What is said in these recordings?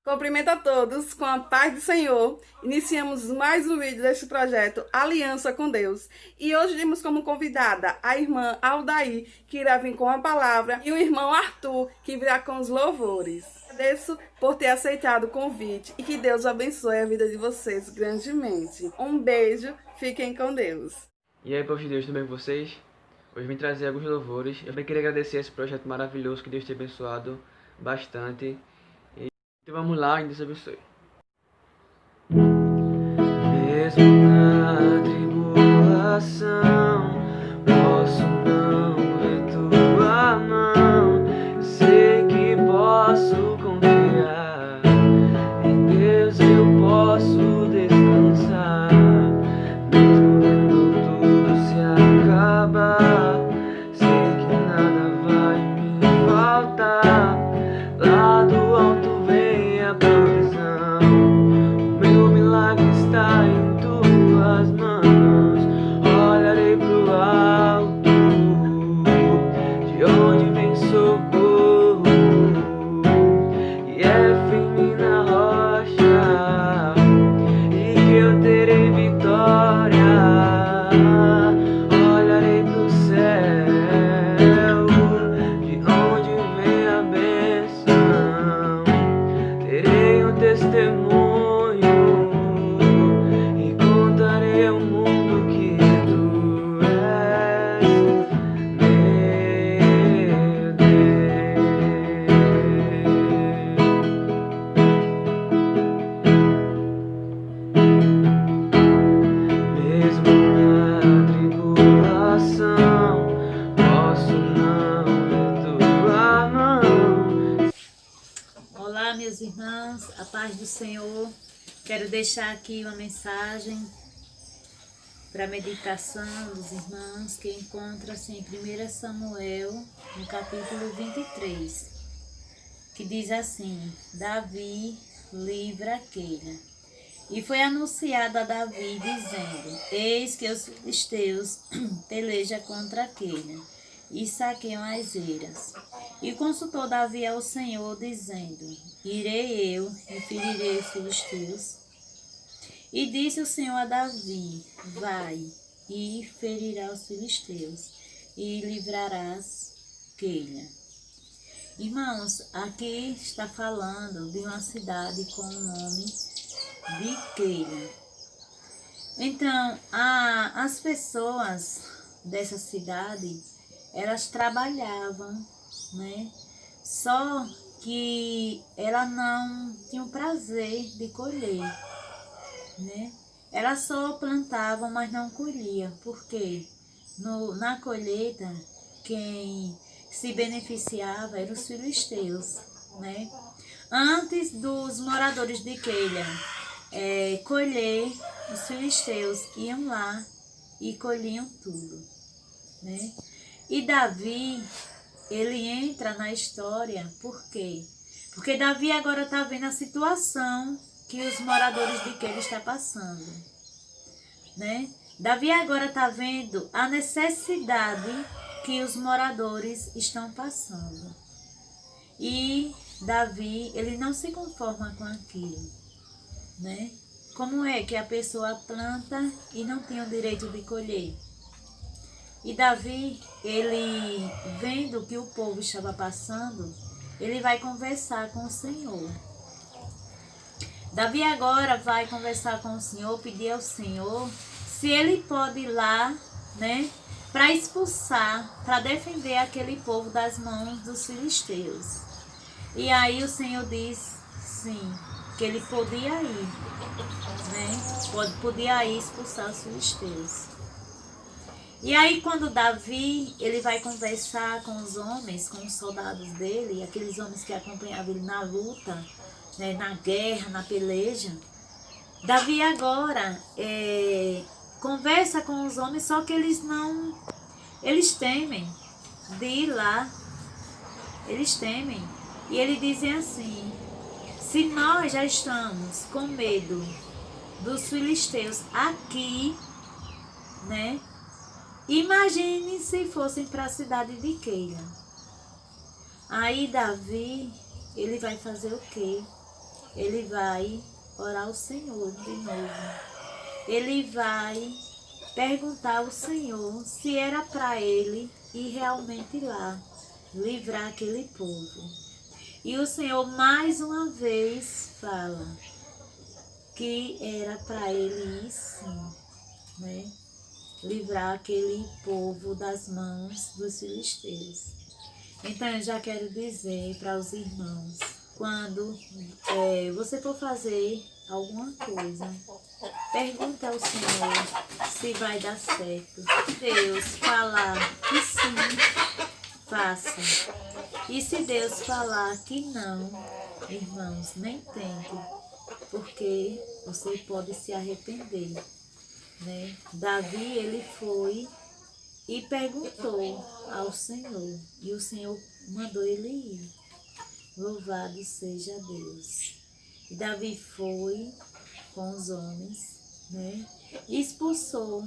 Cumprimento a todos com a paz do Senhor. Iniciamos mais um vídeo deste projeto Aliança com Deus. E hoje temos como convidada a irmã Aldair, que irá vir com a palavra, e o irmão Arthur, que virá com os louvores. Agradeço por ter aceitado o convite e que Deus abençoe a vida de vocês grandemente. Um beijo, fiquem com Deus. E aí, povo de Deus, tudo bem com vocês? Hoje vim trazer alguns louvores. Eu também queria agradecer esse projeto maravilhoso que Deus tem abençoado bastante. Então vamos lá e Deus abençoe. Mesmo na tribulação, posso não ver tua mão. Eu sei que posso confiar em Deus, eu posso descansar. Mesmo quando tudo se acabar, sei que nada vai me faltar. Lá do alto vem a provisão, o meu milagre está em tuas mãos. Olharei pro alto, de onde vem socorro, e é firme na rocha, e que eu terei vitória. Olharei pro céu, de onde vem a bênção. Terei um testemunho e contarei ao mundo que tu és meu Deus. Mesmo na tribulação, posso não ver tua mão. Olá, meus irmãos, a paz do Senhor. Quero deixar aqui uma mensagem para a meditação dos irmãos que encontra-se em 1 Samuel, no capítulo 23, que diz assim: Davi livra Keila. E foi anunciado a Davi, dizendo: Eis que os filisteus pelejam contra Keila e saqueiam as eiras. E consultou Davi ao Senhor, dizendo: Irei eu e ferirei os filisteus? E disse o Senhor a Davi: Vai e ferirá os filisteus e livrarás Keila. Irmãos, aqui está falando de uma cidade com o nome de Keila. Então, as pessoas dessa cidade, elas trabalhavam, né? Só que elas não tinham prazer de colher, né? Elas só plantavam, mas não colhiam. Por quê? Na colheita, quem se beneficiava eram os filisteus, né? Antes dos moradores de Keila colher, os filisteus iam lá e colhiam tudo, né? E Davi, ele entra na história, por quê? Porque Davi agora está vendo a situação que os moradores de Keila estão passando, né? Davi agora está vendo a necessidade que os moradores estão passando. E Davi, ele não se conforma com aquilo, né? Como é que a pessoa planta e não tem o direito de colher? E Davi, ele vendo que o povo estava passando, ele vai conversar com o Senhor. Davi agora vai conversar com o Senhor, pedir ao Senhor se ele pode ir lá, né, para expulsar, para defender aquele povo das mãos dos filisteus. E aí o Senhor diz, sim, que ele podia ir, né, podia ir expulsar os filisteus. E aí quando Davi, ele vai conversar com os homens, com os soldados dele, aqueles homens que acompanhavam ele na luta, né, na guerra, na peleja, Davi agora conversa com os homens, só que eles temem de ir lá, eles temem. E eles dizem assim: se nós já estamos com medo dos filisteus aqui, né? Imagine se fossem para a cidade de Keila. Aí Davi, ele vai fazer o quê? ele vai orar ao Senhor de novo. Ele vai perguntar ao Senhor se era para ele ir realmente lá, livrar aquele povo. E o Senhor mais uma vez fala que era para ele ir sim, né? Livrar aquele povo das mãos dos filisteus. Então eu já quero dizer para os irmãos, quando você for fazer alguma coisa, pergunta ao Senhor se vai dar certo. Deus falar que sim, faça. E se Deus falar que não, irmãos, nem tente, porque você pode se arrepender, né? Davi, ele foi e perguntou ao Senhor, e o Senhor mandou ele ir. Louvado seja Deus. E Davi foi com os homens, né? E expulsou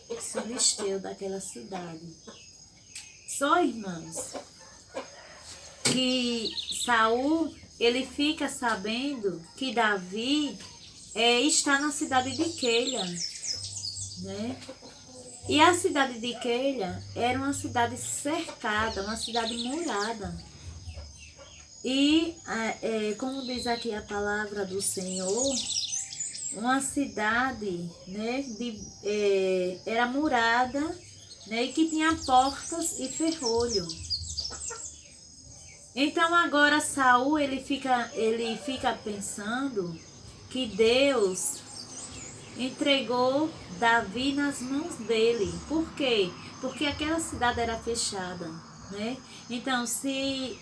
os filisteus daquela cidade. Só, irmãos, que Saul, ele fica sabendo que Davi está na cidade de Queila, né? E a cidade de Queila era uma cidade cercada, uma cidade murada. E, como diz aqui a palavra do Senhor, uma cidade, né, era murada, né, e que tinha portas e ferrolho. Então agora Saul ele fica pensando que Deus entregou Davi nas mãos dele. Por quê? Porque aquela cidade era fechada, né? Então se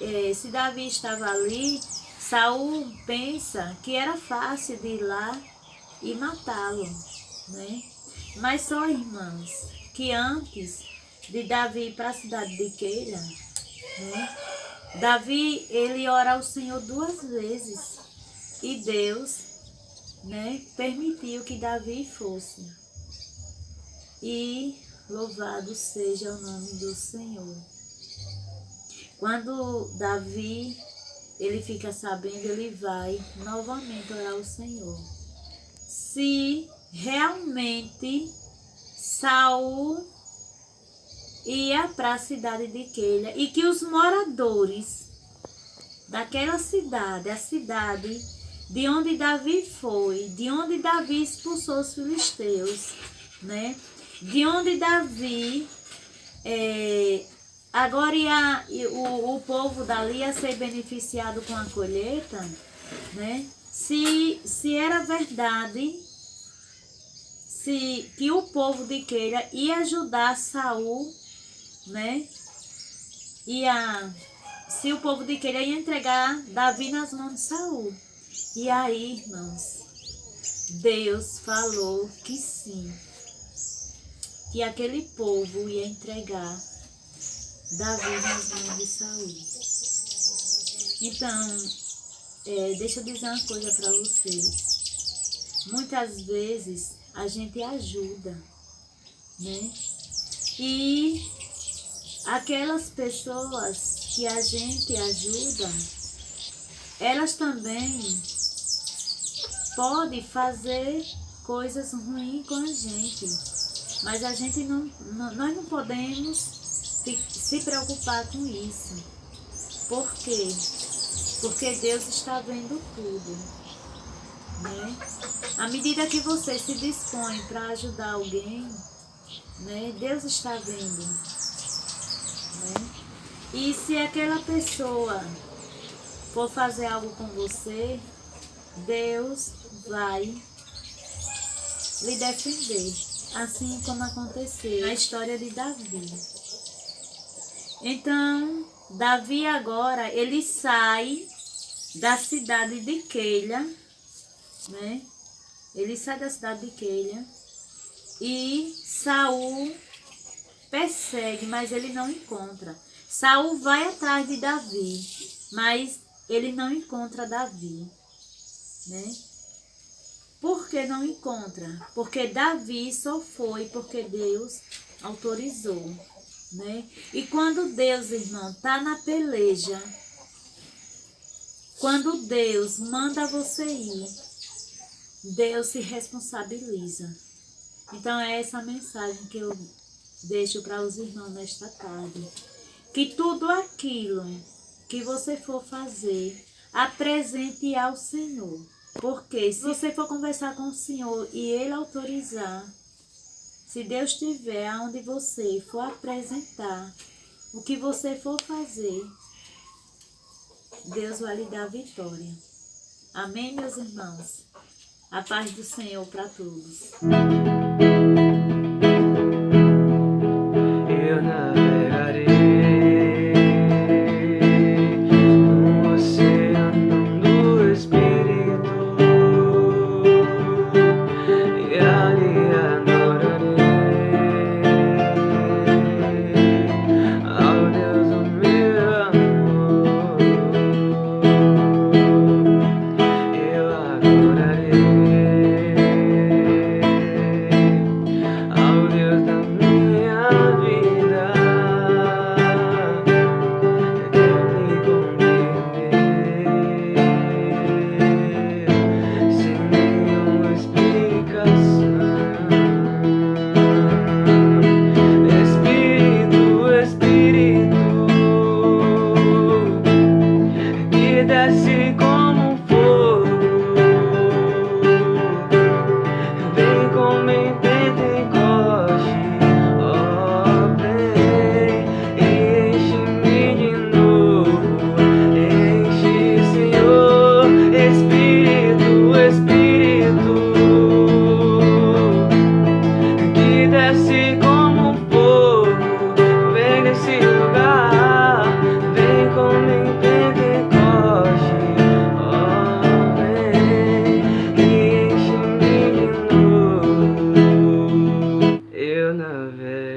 Davi estava ali, Saul pensa que era fácil de ir lá e matá-lo, né? Mas só, irmãos, que antes de Davi ir para a cidade de Queila, né, Davi, ele ora ao Senhor 2 vezes e Deus, né, permitiu que Davi fosse. E louvado seja o nome do Senhor. Quando Davi, ele fica sabendo, ele vai novamente orar ao Senhor. Se realmente Saul ia para a cidade de Queila e que os moradores daquela cidade, a cidade de onde Davi foi, de onde Davi expulsou os filisteus, né? De onde Davi agora o povo dali ia ser beneficiado com a colheita, né? Se era verdade, que o povo de Queila ia ajudar Saul, né? Se o povo de Queila ia entregar Davi nas mãos de Saul. E aí, irmãos, Deus falou que sim, que aquele povo ia entregar Davi nas mãos de Saul. Então, deixa eu dizer uma coisa para vocês. Muitas vezes a gente ajuda, né? E aquelas pessoas que a gente ajuda, elas também podem fazer coisas ruins com a gente. Mas a gente nós não podemos se preocupar com isso. Por quê? Porque Deus está vendo tudo, né? À medida que você se dispõe para ajudar alguém, né, Deus está vendo, né? E se aquela pessoa for fazer algo com você, Deus vai lhe defender, assim como aconteceu na história de Davi. Então, Davi agora, ele sai da cidade de Queila, né? Ele sai da cidade de Queila e Saul persegue, mas ele não encontra. Saul vai atrás de Davi, mas ele não encontra Davi, né? Por que não encontra? Porque Davi só foi porque Deus autorizou, né? E quando Deus, irmão, tá na peleja, Quando Deus manda você ir, Deus se responsabiliza. Então é essa mensagem que eu deixo para os irmãos nesta tarde. Que tudo aquilo que você for fazer, apresente ao Senhor. Porque se você for conversar com o Senhor e Ele autorizar, se Deus estiver onde você for apresentar, o que você for fazer, Deus vai lhe dar vitória. Amém, meus irmãos? A paz do Senhor para todos. Eu navegarei no oceano do Espírito e ali adorarei ao Deus do meu amor. Eu adorarei ao Deus da minha vida. Eu me compreender sem nenhuma explicação. Espírito, Espírito, que desce como um fogo, vem como em Pentecoste, oh, vem, enche-me de novo, enche, Senhor, Espírito, Espírito, que desce como um fogo, vem nesse lugar, vem como em Pentecoste, oh, vem, enche-me de novo. Eu navegarei